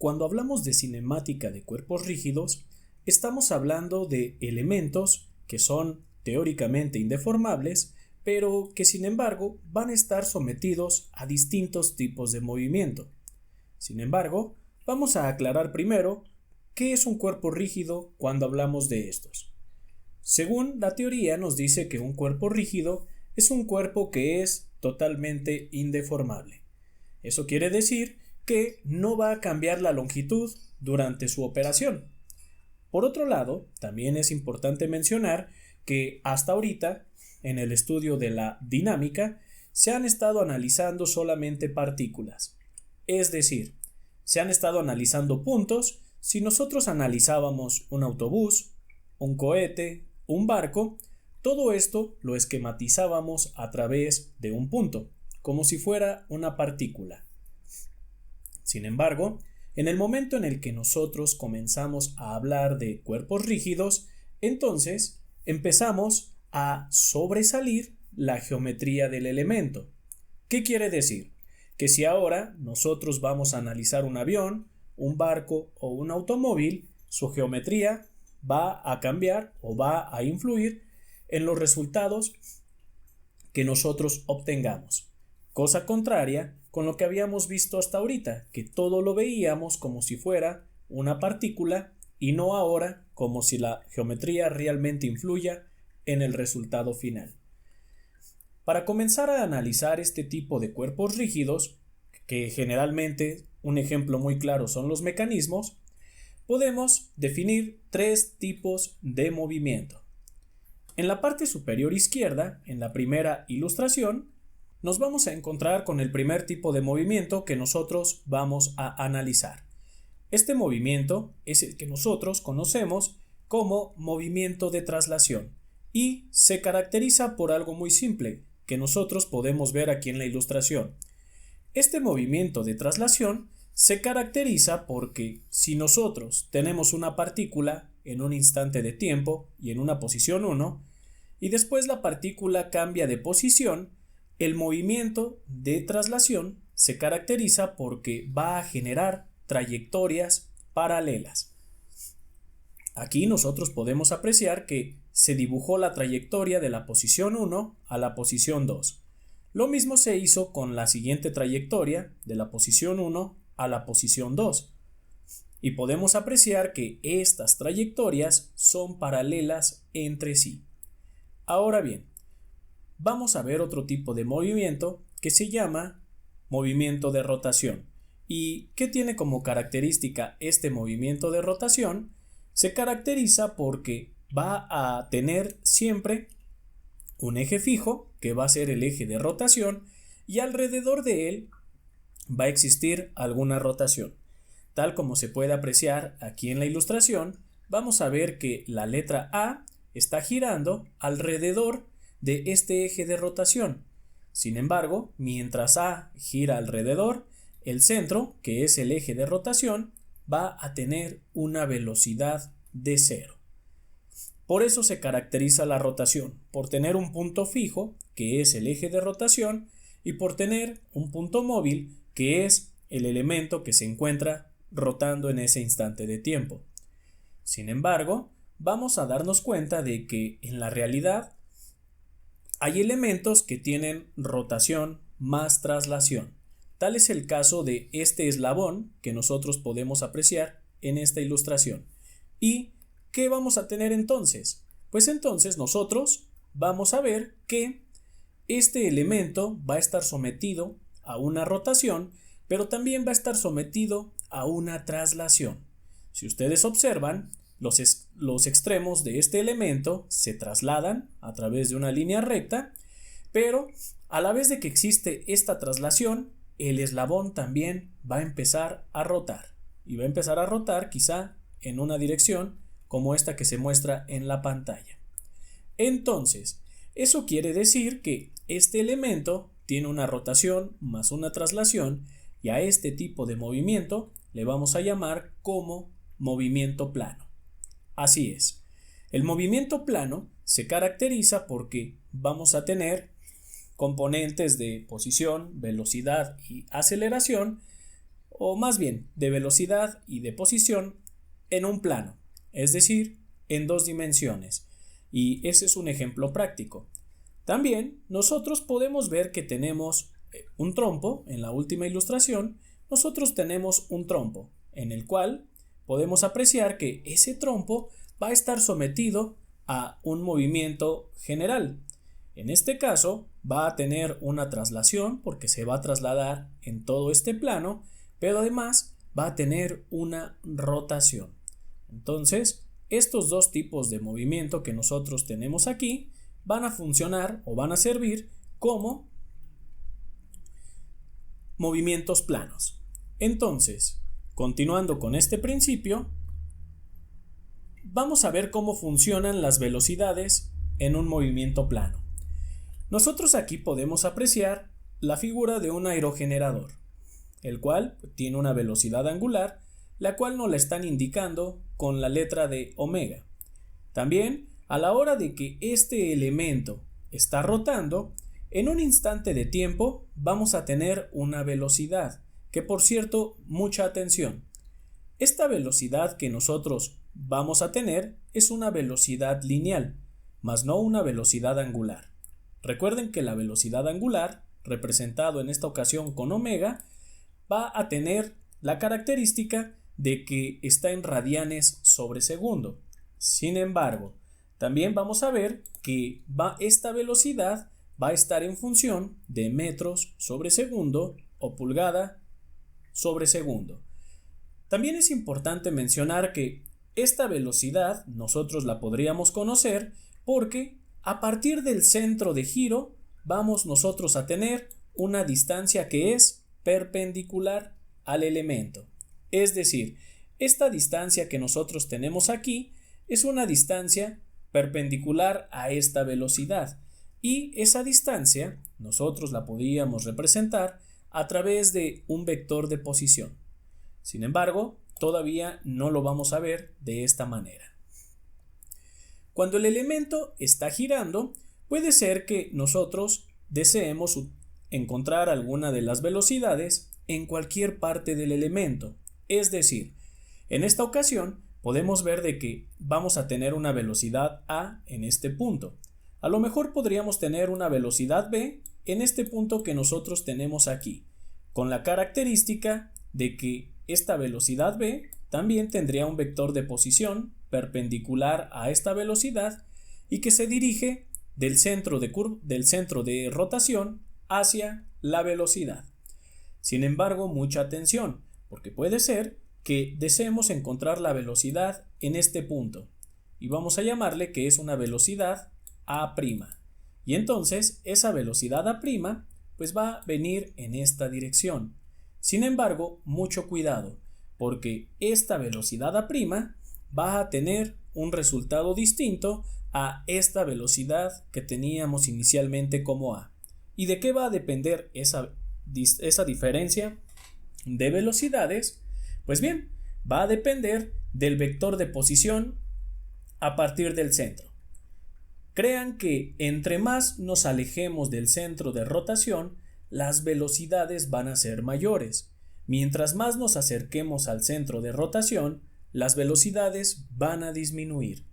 Cuando hablamos de cinemática de cuerpos rígidos, estamos hablando de elementos que son teóricamente indeformables, pero que sin embargo van a estar sometidos a distintos tipos de movimiento. Sin embargo, vamos a aclarar primero qué es un cuerpo rígido cuando hablamos de estos. Según la teoría nos dice que un cuerpo rígido es un cuerpo que es totalmente indeformable. Eso quiere decir que no va a cambiar la longitud durante su operación. Por otro lado, también es importante mencionar que hasta ahorita, en el estudio de la dinámica, se han estado analizando solamente partículas. Es decir, se han estado analizando puntos. Si nosotros analizábamos un autobús, un cohete, un barco, todo esto lo esquematizábamos a través de un punto, como si fuera una partícula. Sin embargo, en el momento en el que nosotros comenzamos a hablar de cuerpos rígidos, entonces empezamos a sobresalir la geometría del elemento. ¿Qué quiere decir? Que si ahora nosotros vamos a analizar un avión, un barco o un automóvil, su geometría va a cambiar o va a influir en los resultados que nosotros obtengamos. Cosa contraria con lo que habíamos visto hasta ahorita, que todo lo veíamos como si fuera una partícula y no ahora como si la geometría realmente influya en el resultado final. Para comenzar a analizar este tipo de cuerpos rígidos, que generalmente un ejemplo muy claro son los mecanismos, podemos definir tres tipos de movimiento. En la parte superior izquierda, en la primera ilustración, nos vamos a encontrar con el primer tipo de movimiento que nosotros vamos a analizar. Este movimiento es el que nosotros conocemos como movimiento de traslación y se caracteriza por algo muy simple que nosotros podemos ver aquí en la ilustración. Este movimiento de traslación se caracteriza porque si nosotros tenemos una partícula en un instante de tiempo y en una posición 1 y después la partícula cambia de posición, el movimiento de traslación se caracteriza porque va a generar trayectorias paralelas. Aquí nosotros podemos apreciar que se dibujó la trayectoria de la posición 1 a la posición 2. Lo mismo se hizo con la siguiente trayectoria de la posición 1 a la posición 2. Y podemos apreciar que estas trayectorias son paralelas entre sí. Ahora bien, vamos a ver otro tipo de movimiento que se llama movimiento de rotación. ¿Y qué tiene como característica este movimiento de rotación? Se caracteriza porque va a tener siempre un eje fijo, que va a ser el eje de rotación, y alrededor de él va a existir alguna rotación. Tal como se puede apreciar aquí en la ilustración, vamos a ver que la letra A está girando alrededor de este eje de rotación. Sin embargo, mientras A gira alrededor, el centro, que es el eje de rotación, va a tener una velocidad de 0. Por eso se caracteriza la rotación, por tener un punto fijo, que es el eje de rotación, y por tener un punto móvil, que es el elemento que se encuentra rotando en ese instante de tiempo. Sin embargo, vamos a darnos cuenta de que en la realidad hay elementos que tienen rotación más traslación. Tal es el caso de este eslabón que nosotros podemos apreciar en esta ilustración. ¿Y qué vamos a tener entonces? Pues entonces nosotros vamos a ver que este elemento va a estar sometido a una rotación, pero también va a estar sometido a una traslación. Si ustedes observan, los extremos de este elemento se trasladan a través de una línea recta, pero a la vez de que existe esta traslación, el eslabón también va a empezar a rotar, y va a empezar a rotar quizá en una dirección como esta que se muestra en la pantalla. Entonces, eso quiere decir que este elemento tiene una rotación más una traslación, y a este tipo de movimiento le vamos a llamar como movimiento plano. Así es, el movimiento plano se caracteriza porque vamos a tener componentes de posición, velocidad y aceleración o más bien de velocidad y de posición en un plano, es decir, en dos dimensiones. Y ese es un ejemplo práctico. También nosotros podemos ver que tenemos un trompo. En la última ilustración nosotros tenemos un trompo en el cual podemos apreciar que ese trompo va a estar sometido a un movimiento general. En este caso va a tener una traslación porque se va a trasladar en todo este plano, pero además va a tener una rotación. Entonces, estos dos tipos de movimiento que nosotros tenemos aquí van a funcionar o van a servir como movimientos planos. Entonces, continuando con este principio, vamos a ver cómo funcionan las velocidades en un movimiento plano. Nosotros aquí podemos apreciar la figura de un aerogenerador, el cual tiene una velocidad angular, la cual nos la están indicando con la letra de omega. También, a la hora de que este elemento está rotando, en un instante de tiempo vamos a tener una velocidad, que por cierto, mucha atención. Esta velocidad que nosotros vamos a tener es una velocidad lineal, mas no una velocidad angular. Recuerden que la velocidad angular, representado en esta ocasión con omega, va a tener la característica de que está en radianes sobre segundo. Sin embargo, también vamos a ver que esta velocidad va a estar en función de metros sobre segundo o pulgada sobre segundo. También es importante mencionar que esta velocidad nosotros la podríamos conocer porque a partir del centro de giro vamos nosotros a tener una distancia que es perpendicular al elemento. Es decir, esta distancia que nosotros tenemos aquí es una distancia perpendicular a esta velocidad y esa distancia nosotros la podríamos representar a través de un vector de posición. Sin embargo, todavía no lo vamos a ver de esta manera. Cuando el elemento está girando, puede ser que nosotros deseemos encontrar alguna de las velocidades en cualquier parte del elemento. Es decir, en esta ocasión podemos ver de que vamos a tener una velocidad A en este punto. A lo mejor podríamos tener una velocidad B en este punto que nosotros tenemos aquí, con la característica de que esta velocidad B también tendría un vector de posición perpendicular a esta velocidad y que se dirige del centro de rotación hacia la velocidad. Sin embargo, mucha atención, porque puede ser que deseemos encontrar la velocidad en este punto y vamos a llamarle que es una velocidad A'. Y entonces esa velocidad A' pues va a venir en esta dirección. Sin embargo, mucho cuidado, porque esta velocidad A' va a tener un resultado distinto a esta velocidad que teníamos inicialmente como A. ¿Y de qué va a depender esa diferencia de velocidades? Pues bien, va a depender del vector de posición a partir del centro. Crean que entre más nos alejemos del centro de rotación, las velocidades van a ser mayores. Mientras más nos acerquemos al centro de rotación, las velocidades van a disminuir.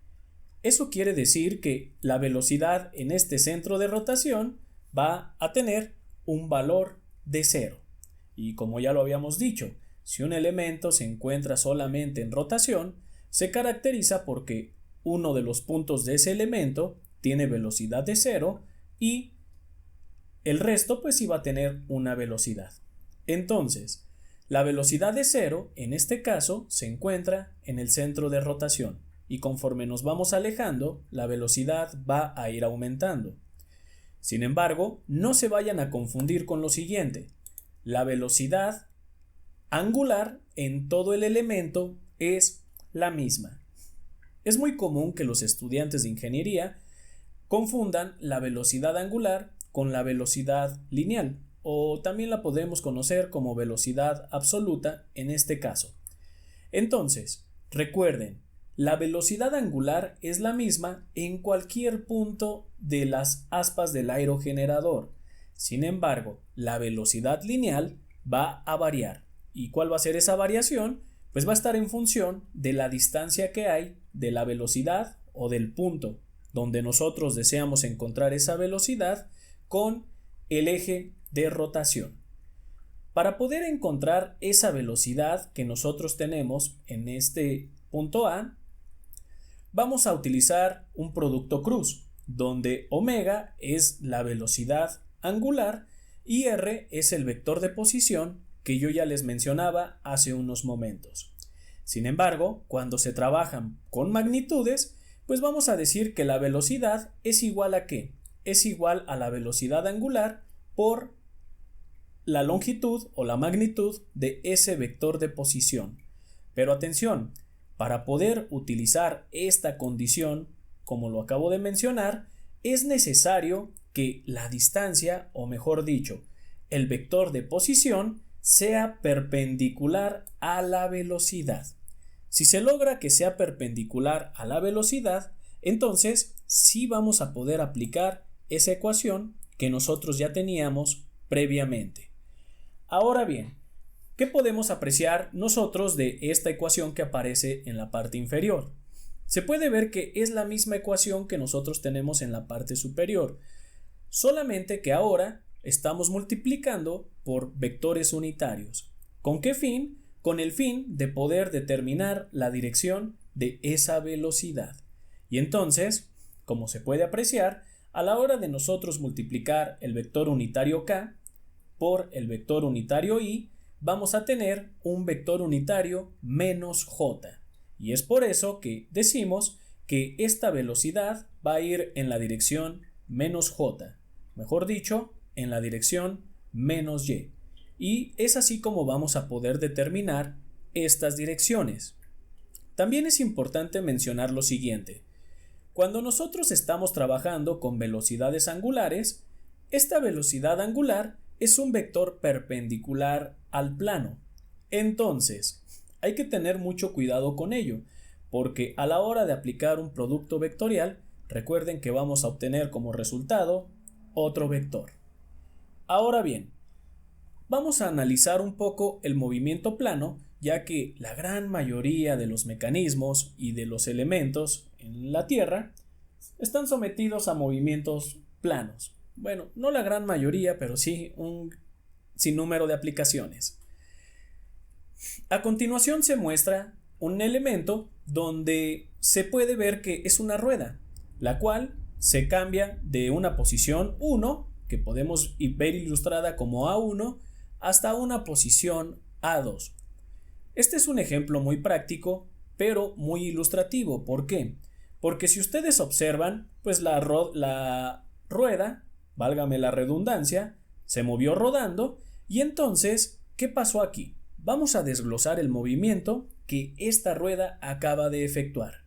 Eso quiere decir que la velocidad en este centro de rotación va a tener un valor de 0. Y como ya lo habíamos dicho, si un elemento se encuentra solamente en rotación, se caracteriza porque uno de los puntos de ese elemento tiene velocidad de 0 y el resto pues iba a tener una velocidad. Entonces, la velocidad de 0 en este caso se encuentra en el centro de rotación y conforme nos vamos alejando, la velocidad va a ir aumentando. Sin embargo, no se vayan a confundir con lo siguiente. La velocidad angular en todo el elemento es la misma. Es muy común que los estudiantes de ingeniería confundan la velocidad angular con la velocidad lineal, o también la podemos conocer como velocidad absoluta en este caso. Entonces, recuerden, la velocidad angular es la misma en cualquier punto de las aspas del aerogenerador. Sin embargo, la velocidad lineal va a variar ¿Y cuál va a ser esa variación? Pues va a estar en función de la distancia que hay de la velocidad o del punto donde nosotros deseamos encontrar esa velocidad con el eje de rotación. Para poder encontrar esa velocidad que nosotros tenemos en este punto A, vamos a utilizar un producto cruz, donde omega es la velocidad angular y r es el vector de posición que yo ya les mencionaba hace unos momentos. Sin embargo, cuando se trabajan con magnitudes, pues vamos a decir que la velocidad es igual a ¿qué? Es igual a la velocidad angular por la longitud o la magnitud de ese vector de posición. Pero atención, para poder utilizar esta condición, como lo acabo de mencionar, es necesario que la distancia, o mejor dicho, el vector de posición, sea perpendicular a la velocidad. Si se logra que sea perpendicular a la velocidad, entonces sí vamos a poder aplicar esa ecuación que nosotros ya teníamos previamente. Ahora bien, ¿qué podemos apreciar nosotros de esta ecuación que aparece en la parte inferior? Se puede ver que es la misma ecuación que nosotros tenemos en la parte superior, solamente que ahora estamos multiplicando por vectores unitarios. ¿Con qué fin? Con el fin de poder determinar la dirección de esa velocidad. Y entonces, como se puede apreciar, a la hora de nosotros multiplicar el vector unitario k por el vector unitario y, vamos a tener un vector unitario menos j. Y es por eso que decimos que esta velocidad va a ir en la dirección menos j, mejor dicho, en la dirección menos y. Y es así como vamos a poder determinar estas direcciones. También es importante mencionar lo siguiente. Cuando nosotros estamos trabajando con velocidades angulares, esta velocidad angular es un vector perpendicular al plano. Entonces, hay que tener mucho cuidado con ello, porque a la hora de aplicar un producto vectorial, recuerden que vamos a obtener como resultado otro vector. Ahora bien, vamos a analizar un poco el movimiento plano, ya que la gran mayoría de los mecanismos y de los elementos en la Tierra están sometidos a movimientos planos. Bueno, no la gran mayoría, pero sí un sinnúmero de aplicaciones. A continuación se muestra un elemento donde se puede ver que es una rueda, la cual se cambia de una posición 1, que podemos ver ilustrada como A1, hasta una posición A2. Este es un ejemplo muy práctico, pero muy ilustrativo. ¿Por qué? Porque si ustedes observan, pues la rueda, válgame la redundancia, se movió rodando y entonces, ¿qué pasó aquí? Vamos a desglosar el movimiento que esta rueda acaba de efectuar.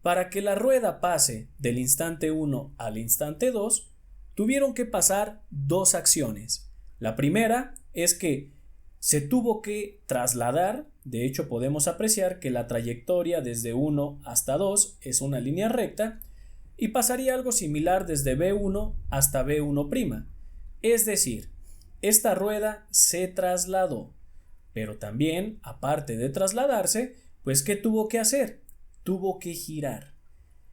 Para que la rueda pase del instante 1 al instante 2, tuvieron que pasar dos acciones. La primera es que se tuvo que trasladar, de hecho podemos apreciar que la trayectoria desde 1 hasta 2 es una línea recta y pasaría algo similar desde B1 hasta B1'. Es decir, esta rueda se trasladó, pero también, aparte de trasladarse, pues ¿qué tuvo que hacer? Tuvo que girar.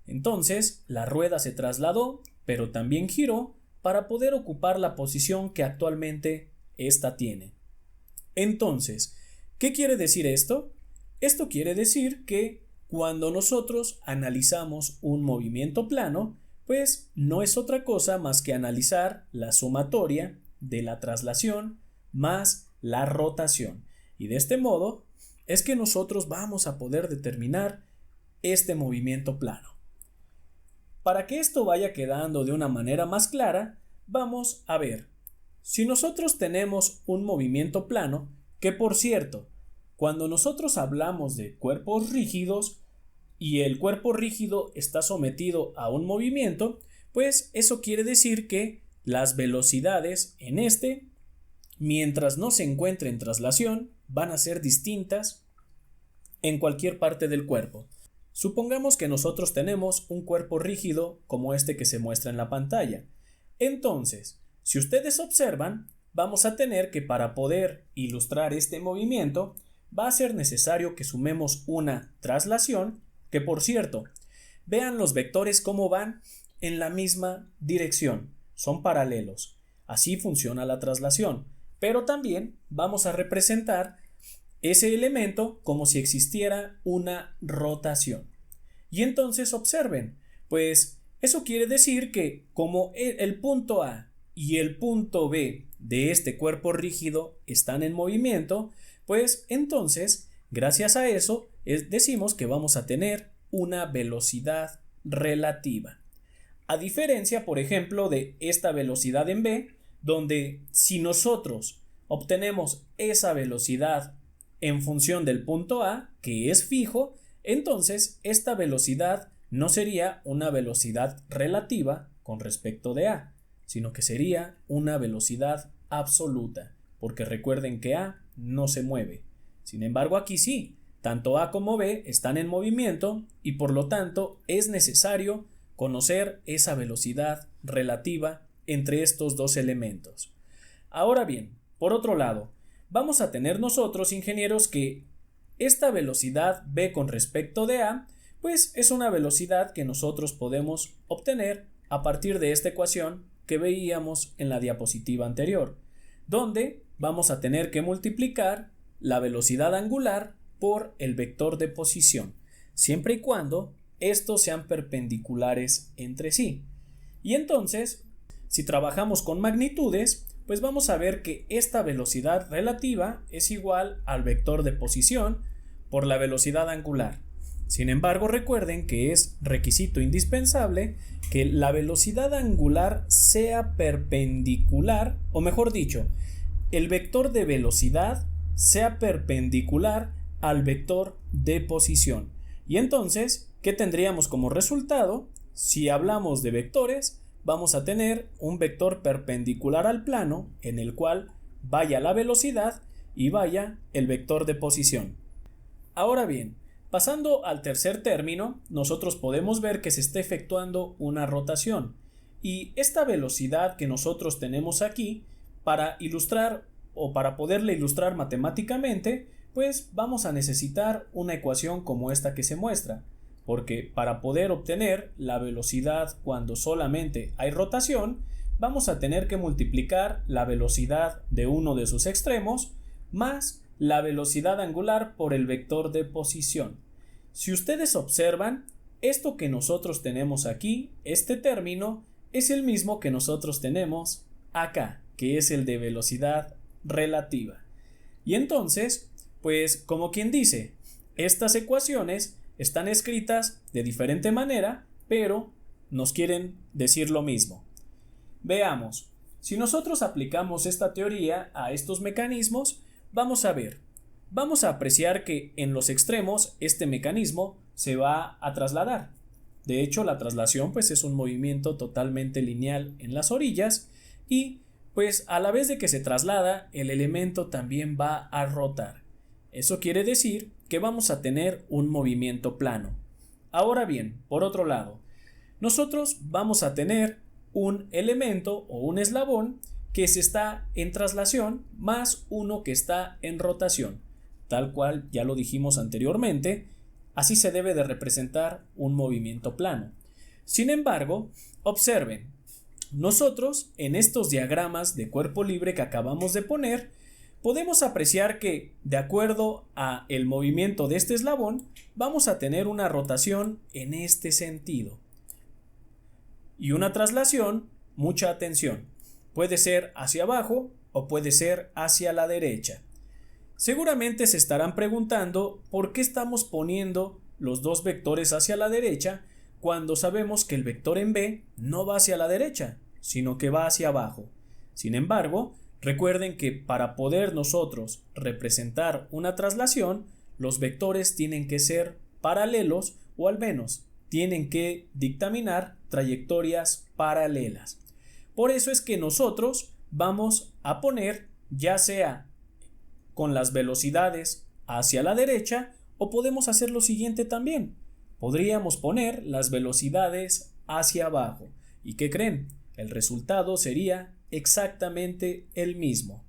Entonces, la rueda se trasladó, pero también giró para poder ocupar la posición que actualmente ésta tiene. Entonces, ¿qué quiere decir esto? Esto quiere decir que cuando nosotros analizamos un movimiento plano, pues no es otra cosa más que analizar la sumatoria de la traslación más la rotación. Y de este modo es que nosotros vamos a poder determinar este movimiento plano. Para que esto vaya quedando de una manera más clara, vamos a ver. Si nosotros tenemos un movimiento plano, que por cierto, cuando nosotros hablamos de cuerpos rígidos y el cuerpo rígido está sometido a un movimiento, pues eso quiere decir que las velocidades en mientras no se encuentre en traslación, van a ser distintas en cualquier parte del cuerpo. Supongamos que nosotros tenemos un cuerpo rígido como este que se muestra en la pantalla. Entonces, si ustedes observan, vamos a tener que para poder ilustrar este movimiento va a ser necesario que sumemos una traslación, que por cierto, vean los vectores cómo van en la misma dirección, son paralelos. Así funciona la traslación, pero también vamos a representar ese elemento como si existiera una rotación. Y entonces observen, pues eso quiere decir que como el punto A y el punto B de este cuerpo rígido están en movimiento, pues entonces, gracias a eso, decimos que vamos a tener una velocidad relativa. A diferencia, por ejemplo, de esta velocidad en B, donde si nosotros obtenemos esa velocidad en función del punto A, que es fijo, entonces esta velocidad no sería una velocidad relativa con respecto de A, sino que sería una velocidad absoluta, porque recuerden que A no se mueve. Sin embargo, aquí sí, tanto A como B están en movimiento y por lo tanto es necesario conocer esa velocidad relativa entre estos dos elementos. Ahora bien, por otro lado, vamos a tener nosotros, ingenieros, que esta velocidad B con respecto de A, pues es una velocidad que nosotros podemos obtener a partir de esta ecuación que veíamos en la diapositiva anterior, donde vamos a tener que multiplicar la velocidad angular por el vector de posición, siempre y cuando estos sean perpendiculares entre sí. Y entonces, si trabajamos con magnitudes, pues vamos a ver que esta velocidad relativa es igual al vector de posición por la velocidad angular. Sin embargo, recuerden que es requisito indispensable que la velocidad angular sea perpendicular, o mejor dicho, el vector de velocidad sea perpendicular al vector de posición. Y entonces, ¿qué tendríamos como resultado? Si hablamos de vectores, vamos a tener un vector perpendicular al plano en el cual vaya la velocidad y vaya el vector de posición. Ahora bien, pasando al tercer término, nosotros podemos ver que se está efectuando una rotación y esta velocidad que nosotros tenemos aquí, para ilustrar o para poderla ilustrar matemáticamente, pues vamos a necesitar una ecuación como esta que se muestra, porque para poder obtener la velocidad cuando solamente hay rotación, vamos a tener que multiplicar la velocidad de uno de sus extremos más la velocidad angular por el vector de posición. Si ustedes observan, esto que nosotros tenemos aquí, este término, es el mismo que nosotros tenemos acá, que es el de velocidad relativa. Y entonces, pues como quien dice, estas ecuaciones están escritas de diferente manera, pero nos quieren decir lo mismo. Veamos, si nosotros aplicamos esta teoría a estos mecanismos, vamos a apreciar que en los extremos este mecanismo se va a trasladar. De hecho, la traslación pues es un movimiento totalmente lineal en las orillas y pues a la vez de que se traslada, el elemento también va a rotar. Eso quiere decir que vamos a tener un movimiento plano. Ahora bien, por otro lado, nosotros vamos a tener un elemento o un eslabón que se está en traslación más uno que está en rotación. Tal cual ya lo dijimos anteriormente, así se debe de representar un movimiento plano. Sin embargo, observen, nosotros en estos diagramas de cuerpo libre que acabamos de poner, podemos apreciar que, de acuerdo a el movimiento de este eslabón, vamos a tener una rotación en este sentido. Y una traslación, mucha atención, puede ser hacia abajo o puede ser hacia la derecha. Seguramente se estarán preguntando por qué estamos poniendo los dos vectores hacia la derecha cuando sabemos que el vector en B no va hacia la derecha, sino que va hacia abajo. Sin embargo, recuerden que para poder nosotros representar una traslación, los vectores tienen que ser paralelos o al menos tienen que dictaminar trayectorias paralelas. Por eso es que nosotros vamos a poner ya sea con las velocidades hacia la derecha o podemos hacer lo siguiente también. Podríamos poner las velocidades hacia abajo. ¿Y qué creen? El resultado sería exactamente el mismo.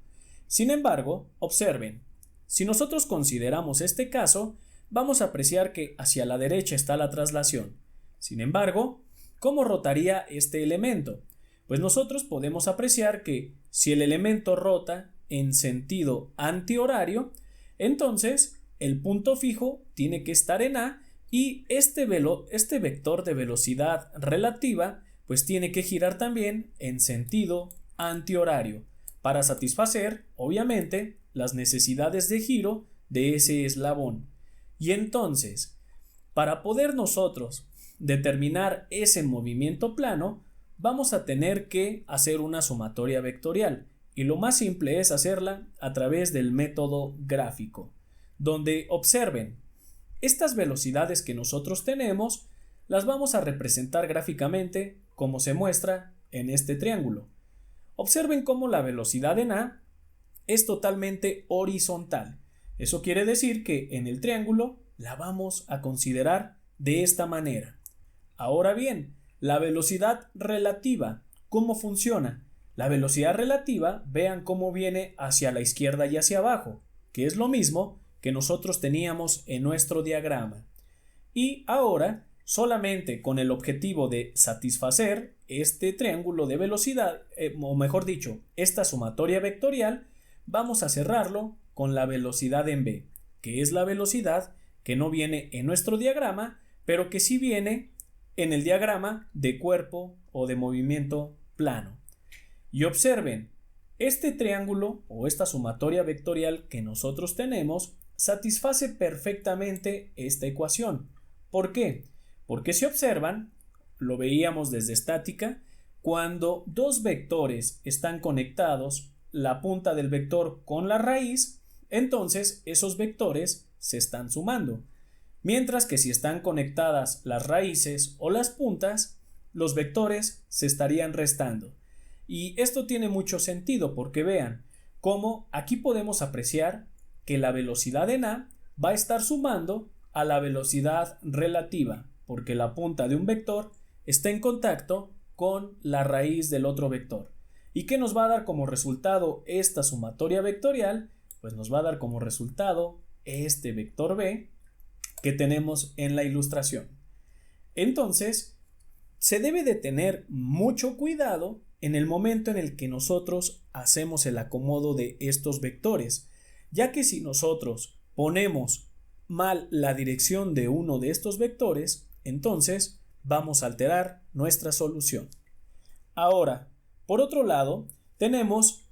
Sin embargo, observen, si nosotros consideramos este caso, vamos a apreciar que hacia la derecha está la traslación. Sin embargo, ¿cómo rotaría este elemento? Pues nosotros podemos apreciar que si el elemento rota en sentido antihorario, entonces el punto fijo tiene que estar en A y este vector de velocidad relativa pues tiene que girar también en sentido antihorario para satisfacer, obviamente, las necesidades de giro de ese eslabón. Y entonces, para poder nosotros determinar ese movimiento plano, vamos a tener que hacer una sumatoria vectorial. Y lo más simple es hacerla a través del método gráfico, donde observen, estas velocidades que nosotros tenemos las vamos a representar gráficamente como se muestra en este triángulo. Observen cómo la velocidad en A es totalmente horizontal. Eso quiere decir que en el triángulo la vamos a considerar de esta manera. Ahora bien, la velocidad relativa, ¿cómo funciona? La velocidad relativa, vean cómo viene hacia la izquierda y hacia abajo, que es lo mismo que nosotros teníamos en nuestro diagrama. Y ahora, solamente con el objetivo de satisfacer este triángulo de velocidad, o mejor dicho, esta sumatoria vectorial, vamos a cerrarlo con la velocidad en B, que es la velocidad que no viene en nuestro diagrama, pero que sí viene en el diagrama de cuerpo o de movimiento plano. Y observen, este triángulo o esta sumatoria vectorial que nosotros tenemos satisface perfectamente esta ecuación. ¿Por qué? Porque si observan, lo veíamos desde estática, cuando dos vectores están conectados, la punta del vector con la raíz, entonces esos vectores se están sumando. Mientras que si están conectadas las raíces o las puntas, los vectores se estarían restando. Y esto tiene mucho sentido porque vean cómo aquí podemos apreciar que la velocidad en A va a estar sumando a la velocidad relativa, porque la punta de un vector está en contacto con la raíz del otro vector. ¿Y qué nos va a dar como resultado esta sumatoria vectorial? Pues nos va a dar como resultado este vector B que tenemos en la ilustración. Entonces, se debe de tener mucho cuidado en el momento en el que nosotros hacemos el acomodo de estos vectores, ya que si nosotros ponemos mal la dirección de uno de estos vectores, entonces vamos a alterar nuestra solución. Ahora, por otro lado, tenemos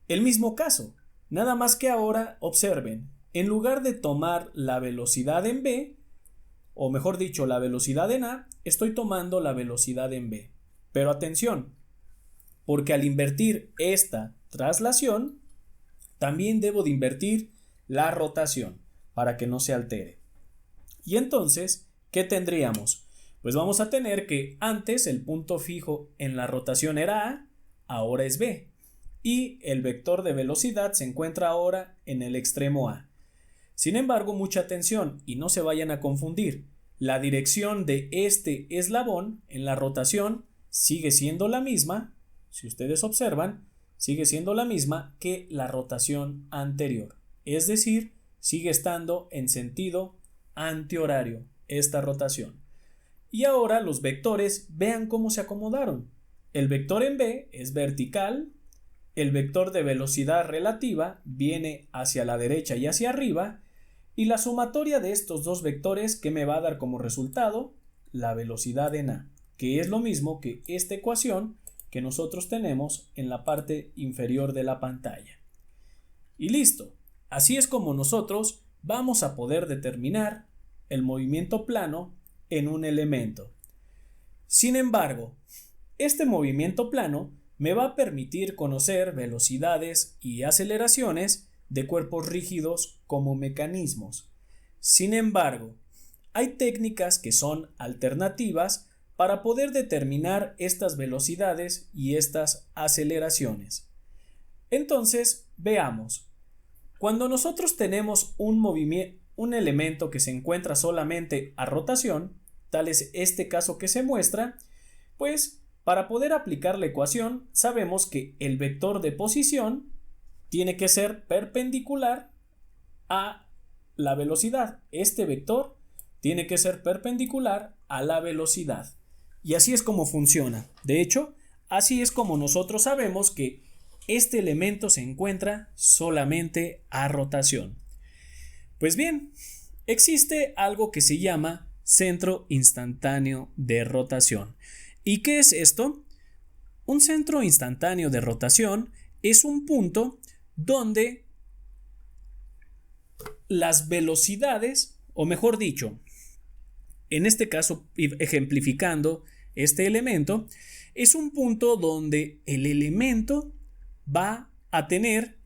el mismo caso, nada más que ahora observen, en lugar de tomar la velocidad en B, o mejor dicho, la velocidad en A, estoy tomando la velocidad en B. Pero atención, porque al invertir esta traslación, también debo de invertir la rotación para que no se altere. Y entonces, ¿qué tendríamos? Pues vamos a tener que antes el punto fijo en la rotación era A, ahora es B. Y el vector de velocidad se encuentra ahora en el extremo A. Sin embargo, mucha atención y no se vayan a confundir. La dirección de este eslabón en la rotación sigue siendo la misma, si ustedes observan, sigue siendo la misma que la rotación anterior. Es decir, sigue estando en sentido antihorario esta rotación. Y ahora los vectores, vean cómo se acomodaron. El vector en B es vertical, el vector de velocidad relativa viene hacia la derecha y hacia arriba, y la sumatoria de estos dos vectores que me va a dar como resultado la velocidad en A, que es lo mismo que esta ecuación que nosotros tenemos en la parte inferior de la pantalla. Y listo, así es como nosotros vamos a poder determinar el movimiento plano en un elemento. Sin embargo, este movimiento plano me va a permitir conocer velocidades y aceleraciones de cuerpos rígidos como mecanismos. Sin embargo, hay técnicas que son alternativas para poder determinar estas velocidades y estas aceleraciones. Entonces, veamos. Cuando nosotros tenemos un elemento que se encuentra solamente a rotación, tal es este caso que se muestra, pues Para poder aplicar la ecuación, sabemos que el vector de posición tiene que ser perpendicular a la velocidad. Este vector tiene que ser perpendicular a la velocidad. Y así es como funciona. De hecho, así es como nosotros sabemos que este elemento se encuentra solamente a rotación. Pues bien, existe algo que se llama centro instantáneo de rotación. ¿Y qué es esto? Un centro instantáneo de rotación es un punto donde las velocidades, o mejor dicho, en este caso ejemplificando este elemento, es un punto donde el elemento va a tener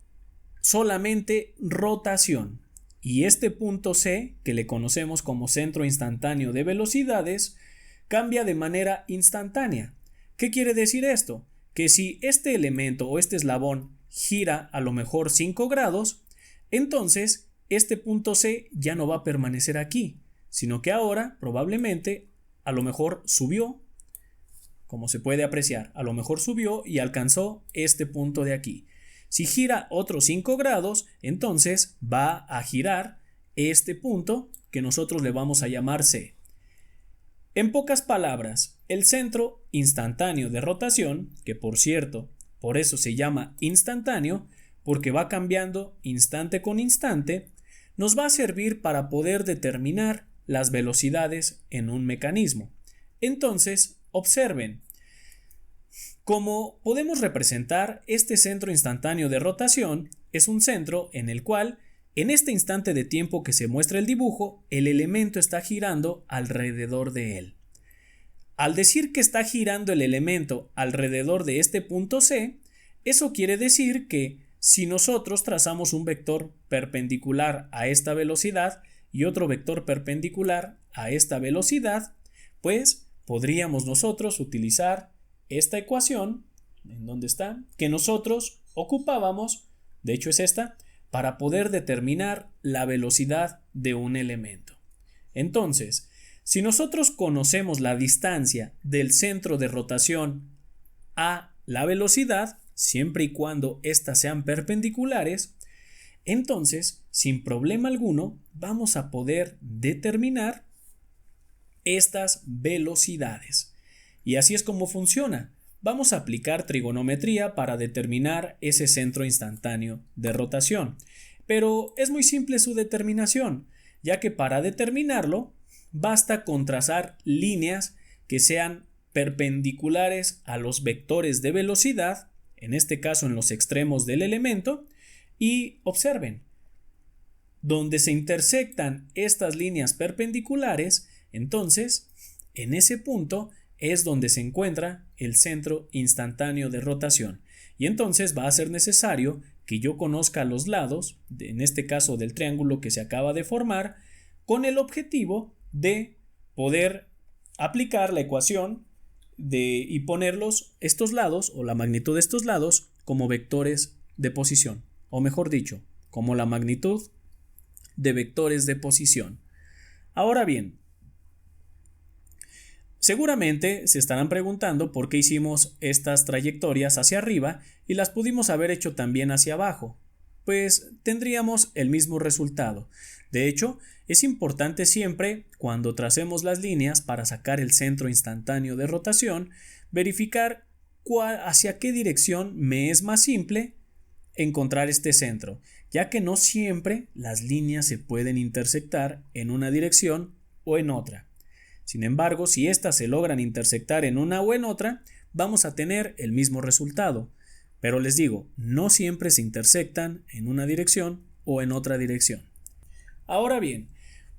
solamente rotación. Y este punto C, que le conocemos como centro instantáneo de velocidades, cambia de manera instantánea. ¿Qué quiere decir esto? Que si este elemento o este eslabón gira a lo mejor 5 grados, entonces este punto C ya no va a permanecer aquí, sino que ahora probablemente a lo mejor subió, como se puede apreciar, a lo mejor subió y alcanzó este punto de aquí. Si gira otros 5 grados, entonces va a girar este punto que nosotros le vamos a llamar C. En pocas palabras, el centro instantáneo de rotación, que por cierto, por eso se llama instantáneo, porque va cambiando instante con instante, nos va a servir para poder determinar las velocidades en un mecanismo. Entonces, observen, como podemos representar, este centro instantáneo de rotación es un centro en el cual, en este instante de tiempo que se muestra el dibujo, el elemento está girando alrededor de él. Al decir que está girando el elemento alrededor de este punto C, eso quiere decir que si nosotros trazamos un vector perpendicular a esta velocidad y otro vector perpendicular a esta velocidad, pues podríamos nosotros utilizar esta ecuación, ¿en dónde está?, que nosotros ocupábamos, de hecho es esta, para poder determinar la velocidad de un elemento. Entonces, si nosotros conocemos la distancia del centro de rotación a la velocidad, siempre y cuando éstas sean perpendiculares, entonces, sin problema alguno, vamos a poder determinar estas velocidades. Y así es como funciona. Vamos a aplicar trigonometría para determinar ese centro instantáneo de rotación. Pero es muy simple su determinación, ya que para determinarlo basta con trazar líneas que sean perpendiculares a los vectores de velocidad, en este caso en los extremos del elemento, y observen, donde se intersectan estas líneas perpendiculares, entonces en ese punto es donde se encuentra el centro instantáneo de rotación. Y entonces va a ser necesario que yo conozca los lados, en este caso del triángulo que se acaba de formar, con el objetivo de poder aplicar la ecuación y ponerlos estos lados o la magnitud de estos lados como vectores de posición, o mejor dicho, como la magnitud de vectores de posición. Ahora bien, seguramente se estarán preguntando por qué hicimos estas trayectorias hacia arriba y las pudimos haber hecho también hacia abajo. Pues tendríamos el mismo resultado. De hecho, es importante siempre, cuando tracemos las líneas para sacar el centro instantáneo de rotación, verificar hacia qué dirección me es más simple encontrar este centro, ya que no siempre las líneas se pueden intersectar en una dirección o en otra. Sin embargo, si éstas se logran intersectar en una o en otra, vamos a tener el mismo resultado. Pero les digo, no siempre se intersectan en una dirección o en otra dirección. Ahora bien,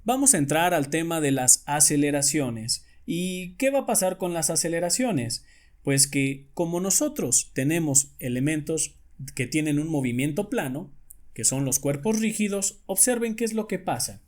vamos a entrar al tema de las aceleraciones. ¿Y qué va a pasar con las aceleraciones? Pues que como nosotros tenemos elementos que tienen un movimiento plano, que son los cuerpos rígidos, observen qué es lo que pasa.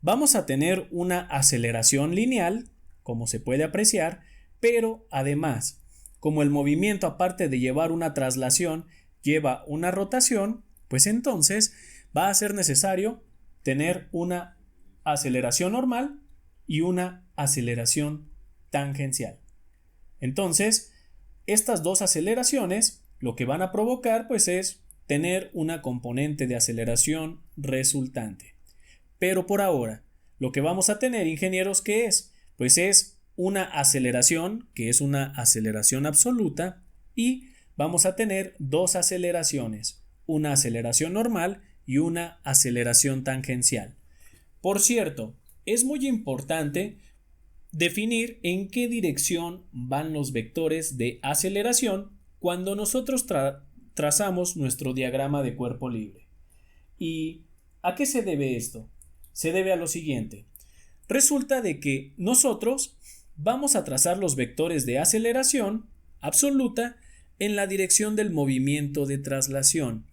Vamos a tener una aceleración lineal, como se puede apreciar, pero además, como el movimiento, aparte de llevar una traslación, lleva una rotación, pues entonces va a ser necesario tener una aceleración normal y una aceleración tangencial. Entonces, estas dos aceleraciones lo que van a provocar pues es tener una componente de aceleración resultante. Pero por ahora, lo que vamos a tener, ingenieros, ¿qué es? Pues es una aceleración, que es una aceleración absoluta, y vamos a tener dos aceleraciones, una aceleración normal y una aceleración tangencial. Por cierto, es muy importante definir en qué dirección van los vectores de aceleración cuando nosotros trazamos nuestro diagrama de cuerpo libre. ¿Y a qué se debe esto? Se debe a lo siguiente. Resulta de que nosotros vamos a trazar los vectores de aceleración absoluta en la dirección del movimiento de traslación.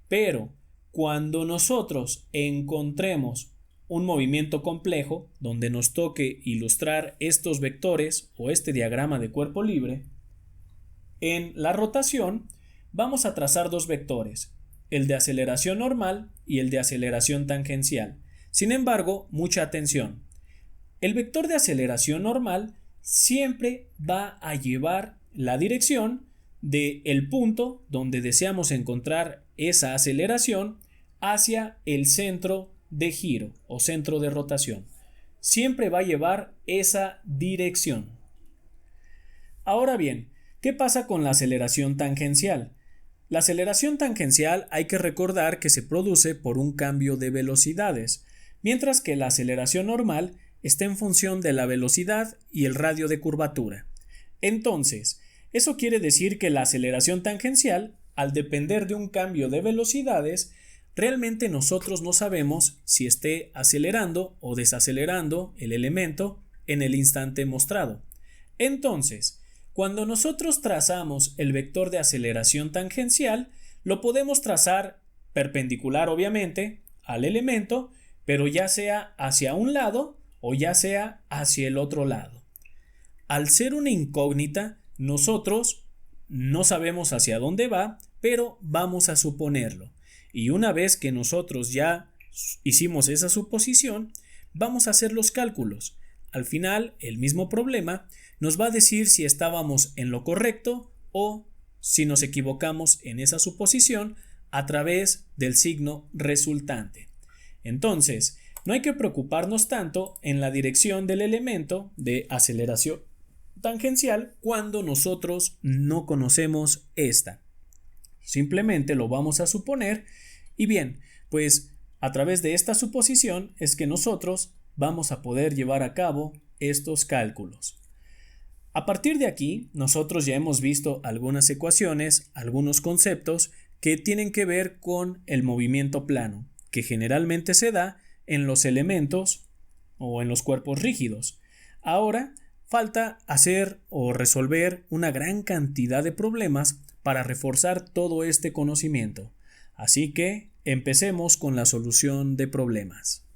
Pero cuando nosotros encontremos un movimiento complejo donde nos toque ilustrar estos vectores o este diagrama de cuerpo libre, en la rotación vamos a trazar dos vectores, el de aceleración normal y el de aceleración tangencial. Sin embargo, mucha atención. El vector de aceleración normal siempre va a llevar la dirección del punto donde deseamos encontrar esa aceleración hacia el centro de giro o centro de rotación. Siempre va a llevar esa dirección. Ahora bien, ¿qué pasa con la aceleración tangencial? La aceleración tangencial hay que recordar que se produce por un cambio de velocidades, mientras que la aceleración normal está en función de la velocidad y el radio de curvatura. Entonces, eso quiere decir que la aceleración tangencial, al depender de un cambio de velocidades, realmente nosotros no sabemos si esté acelerando o desacelerando el elemento en el instante mostrado. Entonces, cuando nosotros trazamos el vector de aceleración tangencial, lo podemos trazar perpendicular, obviamente, al elemento, pero ya sea hacia un lado o ya sea hacia el otro lado. Al ser una incógnita, nosotros no sabemos hacia dónde va, pero vamos a suponerlo. Y una vez que nosotros ya hicimos esa suposición, vamos a hacer los cálculos. Al final, el mismo problema nos va a decir si estábamos en lo correcto o si nos equivocamos en esa suposición a través del signo resultante. Entonces, no hay que preocuparnos tanto en la dirección del elemento de aceleración tangencial cuando nosotros no conocemos esta. Simplemente lo vamos a suponer y bien, pues a través de esta suposición es que nosotros vamos a poder llevar a cabo estos cálculos. A partir de aquí, nosotros ya hemos visto algunas ecuaciones, algunos conceptos que tienen que ver con el movimiento plano, que generalmente se da en los elementos o en los cuerpos rígidos. Ahora falta hacer o resolver una gran cantidad de problemas para reforzar todo este conocimiento. Así que empecemos con la solución de problemas.